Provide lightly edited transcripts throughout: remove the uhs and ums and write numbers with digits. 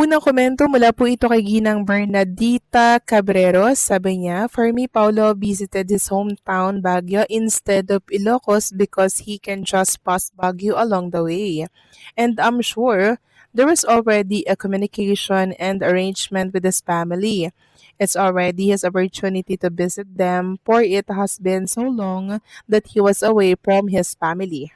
Unang komento mula po ito kay Ginang Bernadita Cabreros. Sabi niya, for me, Paulo visited his hometown Baguio instead of Ilocos because he can just pass Baguio along the way. And I'm sure there was already a communication and arrangement with his family. It's already his opportunity to visit them, for it has been so long that he was away from his family.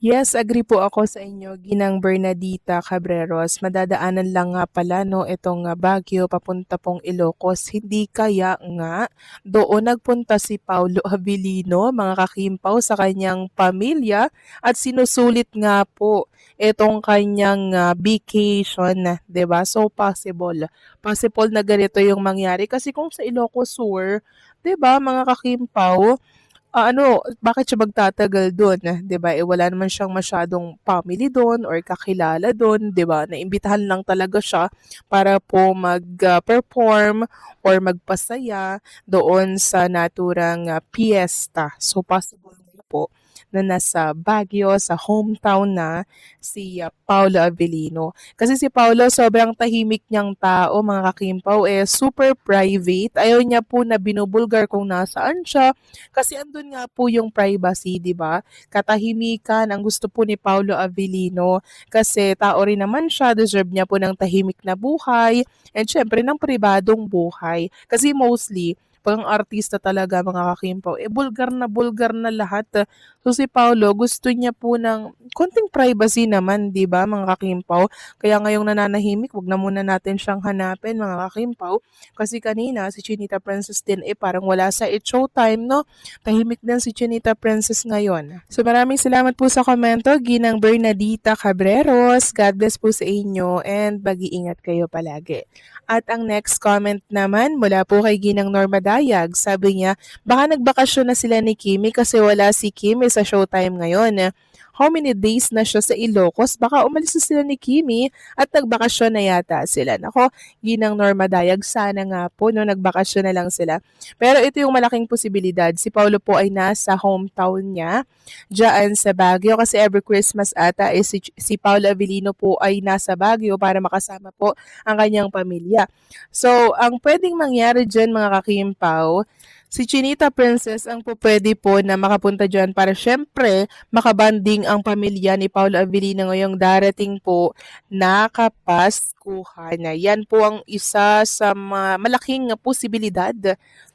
Yes, agree po ako sa inyo, Ginang Bernadita Cabreros. Madadaanan lang nga pala no itong Baguio papunta pong Ilocos. Hindi kaya nga doon nagpunta si Paulo Abilino, mga kakimpaw, sa kanyang pamilya at sinusulit nga po itong kanyang vacation, 'di ba? So possible. Possible na ganito yung mangyari kasi kung sa Ilocos Sur, 'di ba, mga kakimpaw, bakit siya magtatagal dun, 'di ba? Eh, wala naman siyang masyadong family dun or kakilala dun, 'di ba? Naimbitahan lang talaga siya para po mag-perform or magpasaya doon sa naturang piyesta. So possible nga po na nasa Baguio, sa hometown na si Paulo Avellino. Kasi si Paulo sobrang tahimik niyang tao, mga kakimpaw, super private. Ayaw niya po na binubulgar kung nasaan siya kasi andun nga po yung privacy, 'di ba? Katahimikan ang gusto po ni Paulo Avellino kasi tao rin naman siya, deserve niya po ng tahimik na buhay and syempre ng pribadong buhay. Kasi mostly pang artista talaga, mga kakimpaw, bulgar na lahat. So si Paulo gusto niya po ng konting privacy naman, 'di ba, mga kakimpaw? Kaya ngayong nananahimik, wag na muna natin siyang hanapin, mga kakimpaw. Kasi kanina si Chinita Princess din parang wala sa It Showtime, no? Tahimik din si Chinita Princess ngayon. So maraming salamat po sa komento, Ginang Bernadita Cabreros. God bless po sa inyo and mag-iingat kayo palagi. At ang next comment naman mula po kay Ginang Norma Dayag. Sabi niya, baka nagbakasyon na sila ni Kimi kasi wala si Kimi sa Showtime ngayon. How many days na siya sa Ilocos? Baka umalis na sila ni Kimi at nagbakasyon na yata sila. Nako, Ginang Norma Dayag, sana nga po no, nagbakasyon na lang sila. Pero ito yung malaking posibilidad. Si Paulo po ay nasa hometown niya, dyan sa Baguio, kasi every Christmas ata si Paulo Avellino po ay nasa Baguio para makasama po ang kanyang pamilya. So, ang pwedeng mangyari dyan, mga kakimpaw, si Chinita Princess ang pwede po na makapunta dyan para syempre makabanding ang pamilya ni Paulo Avellino ngayong darating po na Kapaskuhan. Yan po ang isa sa malaking posibilidad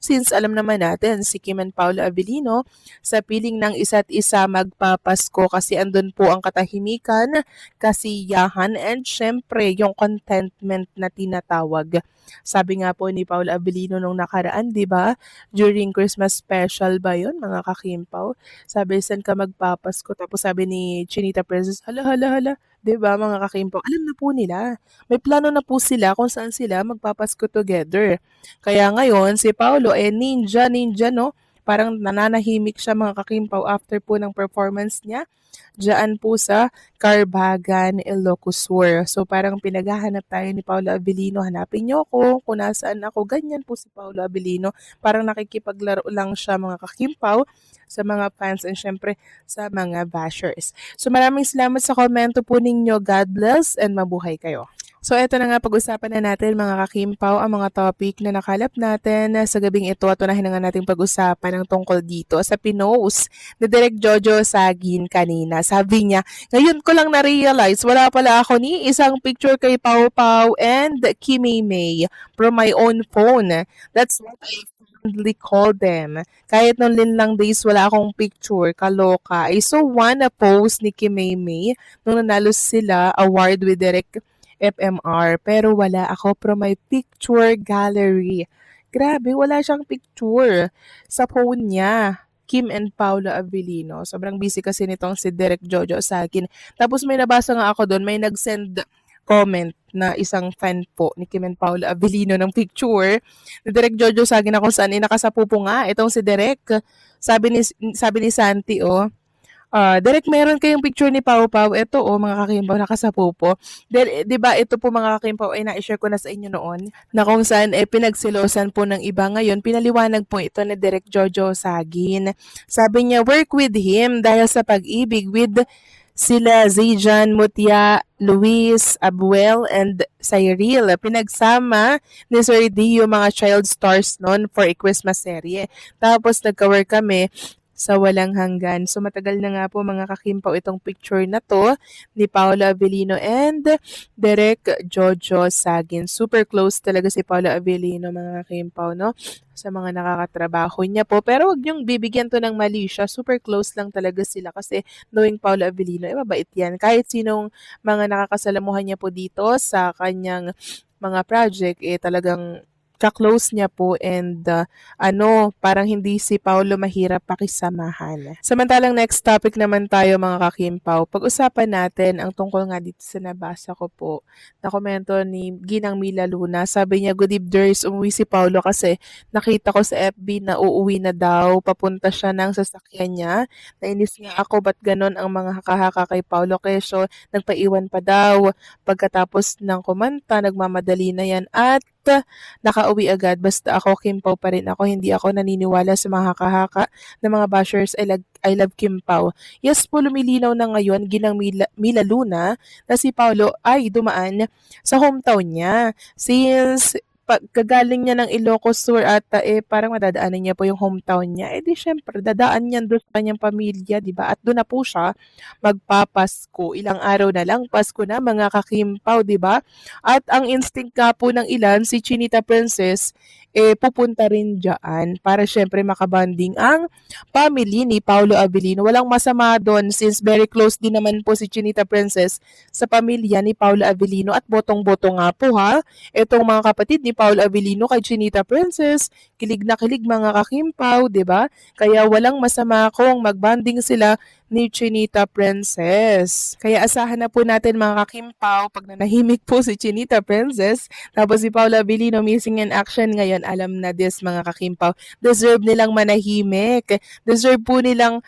since alam naman natin si Kim and Paulo Avellino sa piling ng isa't isa magpapasko kasi andun po ang katahimikan, kasiyahan, and syempre yung contentment na tinatawag. Sabi nga po ni Paulo Avellino nung nakaraan, di ba? During Christmas special ba yun, mga kakimpaw? Sabi, saan ka magpapasko? Tapos sabi ni Chinita Princess, hala, hala, hala. Di ba, mga kakimpaw? Alam na po nila. May plano na po sila kung saan sila magpapasko together. Kaya ngayon, si Paulo, ninja, no? Parang nananahimik siya, mga kakimpaw, after po ng performance niya diyan po sa Carbagan, Ilocos Sur. So parang pinaghahanap tayo ni Paulo Avellino, hanapin niyo ako kung nasaan ako. Ganyan po si Paulo Avellino. Parang nakikipaglaro lang siya, mga kakimpaw, sa mga fans and syempre sa mga bashers. So maraming salamat sa komento po ninyo. God bless and mabuhay kayo. So eto na nga, pag-usapan na natin, mga kakimpaw, ang mga topic na nakalap natin sa gabing ito at unahin na nga natin pag-usapan ng tungkol dito sa pinost ni Direk Jojo Sagin kanina. Sabi niya, ngayon ko lang na-realize, wala pala ako ni isang picture kay Pau Pau and Kimi May from my own phone. That's what I fondly call them. Kahit nung linlang days wala akong picture, kaloka. I saw one post ni Kimi May nung nanalo sila award with Direk FMR, pero wala ako from my picture gallery. Grabe, wala siyang picture sa phone niya. Kim and Paulo Avellino. Sobrang busy kasi nitong si Direk Jojo Sagin. Tapos may nabasa nga ako doon, may nag-send comment na isang fan po ni Kim and Paulo Avellino ng picture ni Direk Jojo Sagin na kung saan nakasapupo nga itong si Direk. Sabi ni Santi, Direk, meron kayong picture ni Pau Pau. Ito, mga kakimpaw, nakasapupo. Di ba, ito po, mga kakimpaw, ay na-share ko na sa inyo noon, na kung saan pinagsilosan po ng iba ngayon, pinaliwanag po ito ni Direk Jojo Sagin. Sabi niya, work with him dahil sa pag-ibig with Sila Zayjan, Mutia, Luis, Abuel, and Cyril. Pinagsama ni Sir D yung mga child stars noon for a Christmas serye. Tapos nagka-work kami sa walang hanggan. So matagal na nga po mga kakimpaw itong picture na to ni Paolo Avellino and Derek Jojo Sagin. Super close talaga si Paolo Avellino mga kakimpaw, no? Sa mga nakakatrabaho niya po. Pero wag niyong bibigyan to ng mali siya. Super close lang talaga sila kasi knowing Paolo Avellino, mabait yan. Kahit sinong mga nakakasalamuhan niya po dito sa kanyang mga project, talagang ka-close niya po and parang hindi si Paolo mahirap pakisamahan. Samantalang next topic naman tayo mga kakimpaw. Pag-usapan natin ang tungkol nga dito sa nabasa ko po na komento ni Ginang Mila Luna. Sabi niya, good eveners, umuwi si Paolo kasi nakita ko sa FB na uuwi na daw. Papunta siya ng sasakyan niya. Nainis nga ako, ba't ganon ang mga haka-haka kay Paolo Quezon? Nagpaiwan pa daw. Pagkatapos ng kumanta, nagmamadali na yan at nakauwi agad. Basta ako, Kimpaw pa rin ako. Hindi ako naniniwala sa mga haka-haka ng mga bashers. I love Kimpaw. Yes po, lumilinaw na ngayon Ginang Mila Luna na si Paolo ay dumaan sa hometown niya. Since pagkagaling niya ng Ilocos Sur ata parang madadaanan niya po yung hometown niya. Di syempre dadaan niyan doon sa kanyang pamilya, di ba? At doon na po siya magpapasko. Ilang araw na lang Pasko na mga kakimpaw, di ba? At ang instinct nga po ng ilan, si Chinita Princess pupunta rin diyan para syempre makabanding ang family ni Paolo Avellino. Walang masama doon since very close din naman po si Chinita Princess sa pamilya ni Paolo Avellino at botong-boto nga po ha. Itong mga kapatid ni Paolo Avellino kay Chinita Princess, kilig na kilig mga kakimpaw, 'di ba? Kaya walang masama kung magbanding sila ni Chinita Princess. Kaya asahan na po natin mga kakimpaw pag nanahimik po si Chinita Princess tapos si Paolo Avellino missing in action ngayon, alam na this mga kakimpaw. Deserve nilang manahimik. Deserve po nilang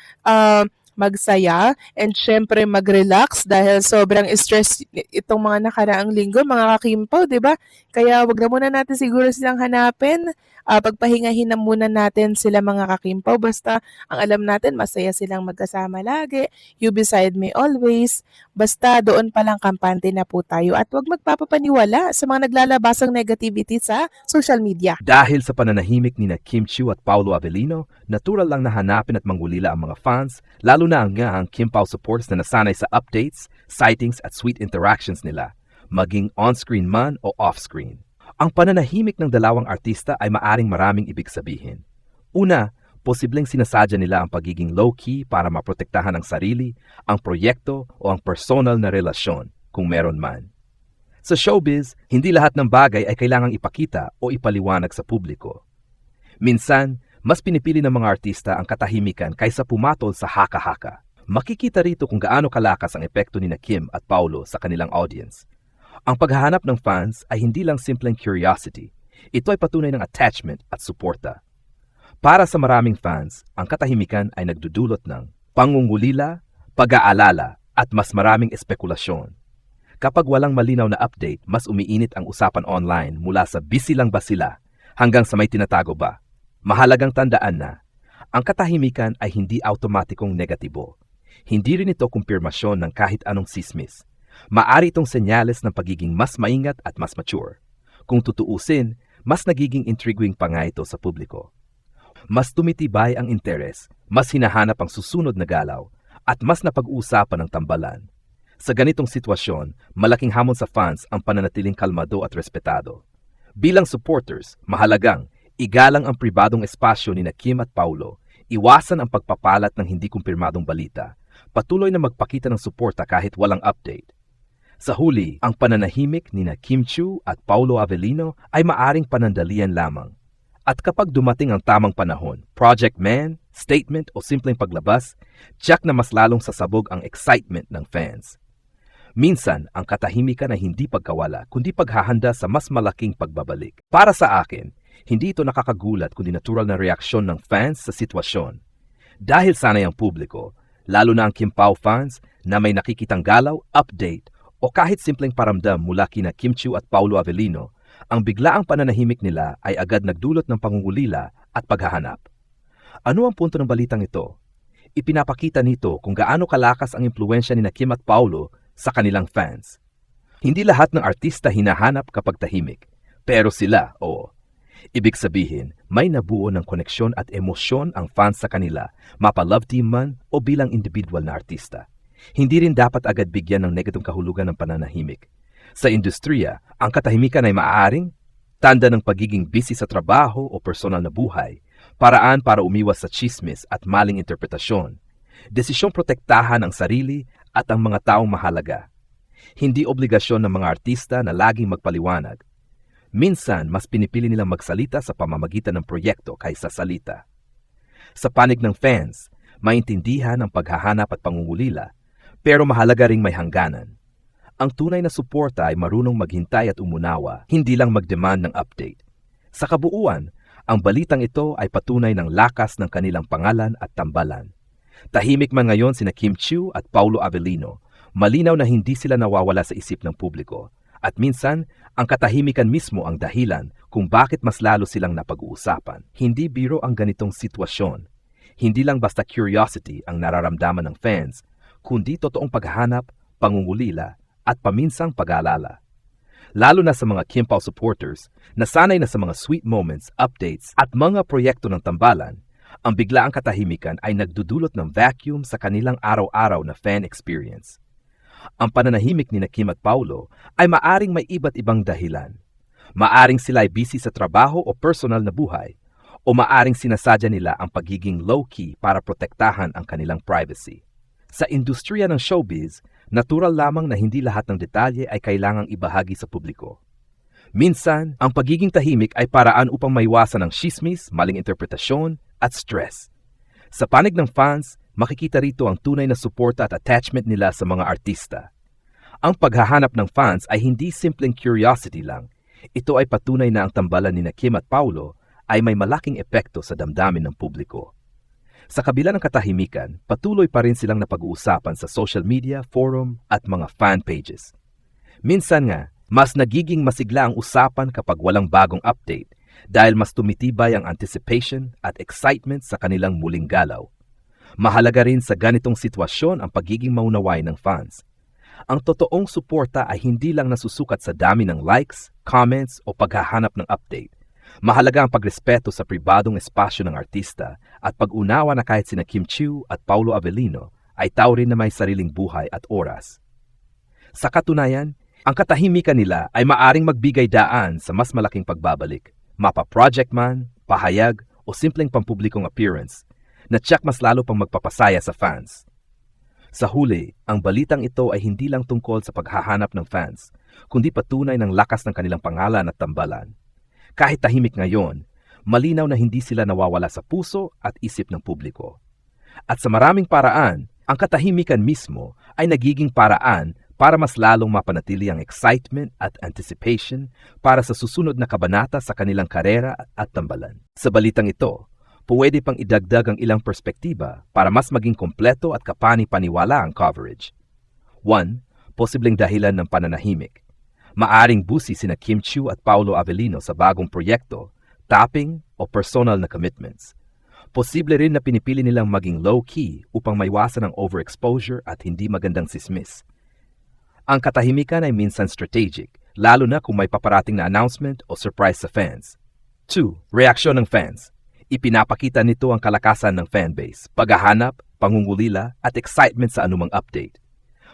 magsaya and syempre mag-relax dahil sobrang stress itong mga nakaraang linggo mga kakimpaw, 'di ba? Kaya wag na muna natin siguro silang hanapin. Pagpahingahin na muna natin sila mga kakimpaw. Basta ang alam natin masaya silang magkasama lagi. You beside me always. Basta doon pa lang kampante na po tayo at wag magpapapaniwala sa mga naglalabasang negativity sa social media. Dahil sa pananahimik ni Kim Chiu at Paolo Avellino, natural lang na hanapin at manggulila ang mga fans, lalo na ang Kimpaw supporters na nasanay sa updates, sightings at sweet interactions nila, maging on-screen man o off-screen. Ang pananahimik ng dalawang artista ay maaring maraming ibig sabihin. Una, posibleng sinasadya nila ang pagiging low-key para maprotektahan ang sarili, ang proyekto o ang personal na relasyon, kung meron man. Sa showbiz, hindi lahat ng bagay ay kailangang ipakita o ipaliwanag sa publiko. Minsan, mas pinipili ng mga artista ang katahimikan kaysa pumatol sa haka-haka. Makikita rito kung gaano kalakas ang epekto ni Kim at Paolo sa kanilang audience. Ang paghahanap ng fans ay hindi lang simpleng curiosity. Ito ay patunay ng attachment at suporta. Para sa maraming fans, ang katahimikan ay nagdudulot ng pangungulila, pag-aalala at mas maraming espekulasyon. Kapag walang malinaw na update, mas umiinit ang usapan online mula sa busy lang ba sila hanggang sa may tinatago ba. Mahalagang tandaan na ang katahimikan ay hindi automatikong negatibo. Hindi rin ito kumpirmasyon ng kahit anong sismis. Maari itong senyales ng pagiging mas maingat at mas mature. Kung tutuusin, mas nagiging intriguing pa nga ito sa publiko. Mas tumitibay ang interes, mas hinahanap ang susunod na galaw, at mas napag-uusapan ang tambalan. Sa ganitong sitwasyon, malaking hamon sa fans ang pananatiling kalmado at respetado. Bilang supporters, mahalagang igalang ang pribadong espasyo ni Kim at Paolo, iwasan ang pagpapalat ng hindi kumpirmadong balita, patuloy na magpakita ng suporta kahit walang update. Sa huli, ang pananahimik ni Kim Chiu at Paolo Avellino ay maaring panandalian lamang. At kapag dumating ang tamang panahon, project man, statement o simpleng paglabas, tiyak na mas lalong sasabog ang excitement ng fans. Minsan, ang katahimikan ay hindi pagkawala, kundi paghahanda sa mas malaking pagbabalik. Para sa akin, hindi ito nakakagulat kundi natural na reaksyon ng fans sa sitwasyon. Dahil sanay ang publiko, lalo na ang Kimpaw fans na may nakikitang galaw, update, o kahit simpleng paramdam mula kina Kim Chiu at Paolo Avellino, ang biglaang pananahimik nila ay agad nagdulot ng pangungulila at paghahanap. Ano ang punto ng balitang ito? Ipinapakita nito kung gaano kalakas ang impluensya ni Kim at Paulo sa kanilang fans. Hindi lahat ng artista hinahanap kapag tahimik, pero sila, ibig sabihin, may nabuo ng koneksyon at emosyon ang fans sa kanila, mapa-love team man o bilang individual na artista. Hindi rin dapat agad bigyan ng negatong kahulugan ng pananahimik. Sa industriya, ang katahimikan ay maaaring tanda ng pagiging busy sa trabaho o personal na buhay, paraan para umiwas sa chismis at maling interpretasyon, desisyong protektahan ang sarili at ang mga taong mahalaga. Hindi obligasyon ng mga artista na laging magpaliwanag. Minsan, mas pinipili nilang magsalita sa pamamagitan ng proyekto kaysa salita. Sa panig ng fans, maintindihan ang paghahanap at pangungulila, pero mahalaga ring may hangganan. Ang tunay na suporta ay marunong maghintay at umunawa, hindi lang mag-demand ng update. Sa kabuuan, ang balitang ito ay patunay ng lakas ng kanilang pangalan at tambalan. Tahimik man ngayon sina Kim Chiu at Paulo Avellino, malinaw na hindi sila nawawala sa isip ng publiko. At minsan, ang katahimikan mismo ang dahilan kung bakit mas lalo silang napag-uusapan. Hindi biro ang ganitong sitwasyon. Hindi lang basta curiosity ang nararamdaman ng fans, kundi totoong paghahanap, pangungulila, at paminsang pag-aalala. Lalo na sa mga Kim Pao supporters na sanay na sa mga sweet moments, updates at mga proyekto ng tambalan, ang biglaang katahimikan ay nagdudulot ng vacuum sa kanilang araw-araw na fan experience. Ang pananahimik ni Kim at Paulo ay maaring may iba't ibang dahilan. Maaring sila ay busy sa trabaho o personal na buhay, o maaring sinasadya nila ang pagiging low-key para protektahan ang kanilang privacy. Sa industriya ng showbiz, natural lamang na hindi lahat ng detalye ay kailangang ibahagi sa publiko. Minsan, ang pagiging tahimik ay paraan upang maiwasan ang chismis, maling interpretasyon, at stress. Sa panig ng fans, makikita rito ang tunay na suporta at attachment nila sa mga artista. Ang paghahanap ng fans ay hindi simpleng curiosity lang. Ito ay patunay na ang tambalan ni Kim at Paulo ay may malaking epekto sa damdamin ng publiko. Sa kabila ng katahimikan, patuloy pa rin silang napag-uusapan sa social media, forum at mga fan pages. Minsan nga, mas nagiging masigla ang usapan kapag walang bagong update dahil mas tumitibay ang anticipation at excitement sa kanilang muling galaw. Mahalaga rin sa ganitong sitwasyon ang pagiging maunaway ng fans. Ang totoong suporta ay hindi lang nasusukat sa dami ng likes, comments o paghahanap ng update. Mahalaga ang pagrespeto sa pribadong espasyo ng artista at pag-unawa na kahit sina Kim Chiu at Paulo Avellino ay tao rin na may sariling buhay at oras. Sa katunayan, ang katahimikan nila ay maaring magbigay daan sa mas malaking pagbabalik, mapa-project man, pahayag o simpleng pampublikong appearance na tiyak mas lalo pang magpapasaya sa fans. Sa huli, ang balitang ito ay hindi lang tungkol sa paghahanap ng fans, kundi patunay ng lakas ng kanilang pangalan at tambalan. Kahit tahimik ngayon, malinaw na hindi sila nawawala sa puso at isip ng publiko. At sa maraming paraan, ang katahimikan mismo ay nagiging paraan para mas lalong mapanatili ang excitement at anticipation para sa susunod na kabanata sa kanilang karera at tambalan. Sa balitang ito, pwede pang idagdag ang ilang perspektiba para mas maging kompleto at kapani-paniwala ang coverage. 1. Posibleng dahilan ng pananahimik. Maaring busy sina Kim Chiu at Paulo Avellino sa bagong proyekto, tapping o personal na commitments. Posible rin na pinipili nilang maging low-key upang maiwasan ang overexposure at hindi magandang sismis. Ang katahimikan ay minsan strategic, lalo na kung may paparating na announcement o surprise sa fans. 2. Reaksyon ng fans. Ipinapakita nito ang kalakasan ng fanbase, paghahanap, pangungulila at excitement sa anumang update.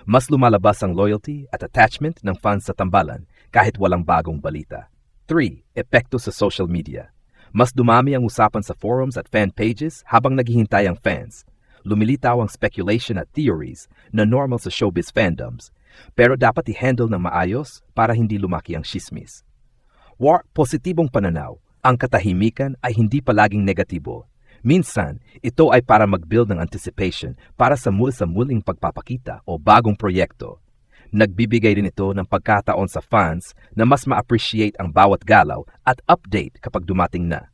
Mas lumalabas ang loyalty at attachment ng fans sa tambalan kahit walang bagong balita. 3. Epekto sa social media. Mas dumami ang usapan sa forums at fan pages habang naghihintay ang fans. Lumilitaw ang speculation at theories na normal sa showbiz fandoms, pero dapat i-handle ng maayos para hindi lumaki ang chismis. Positibong pananaw, ang katahimikan ay hindi palaging negatibo. Minsan, ito ay para mag-build ng anticipation para sa muling pagpapakita o bagong proyekto. Nagbibigay rin ito ng pagkataon sa fans na mas ma-appreciate ang bawat galaw at update kapag dumating na.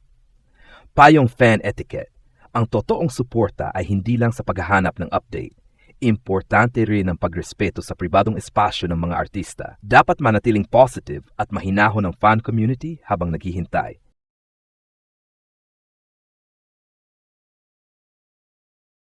Payong fan etiquette. Ang totoong suporta ay hindi lang sa paghahanap ng update. Importante rin ang pagrespeto sa pribadong espasyo ng mga artista. Dapat manatiling positive at mahinahon ang fan community habang naghihintay.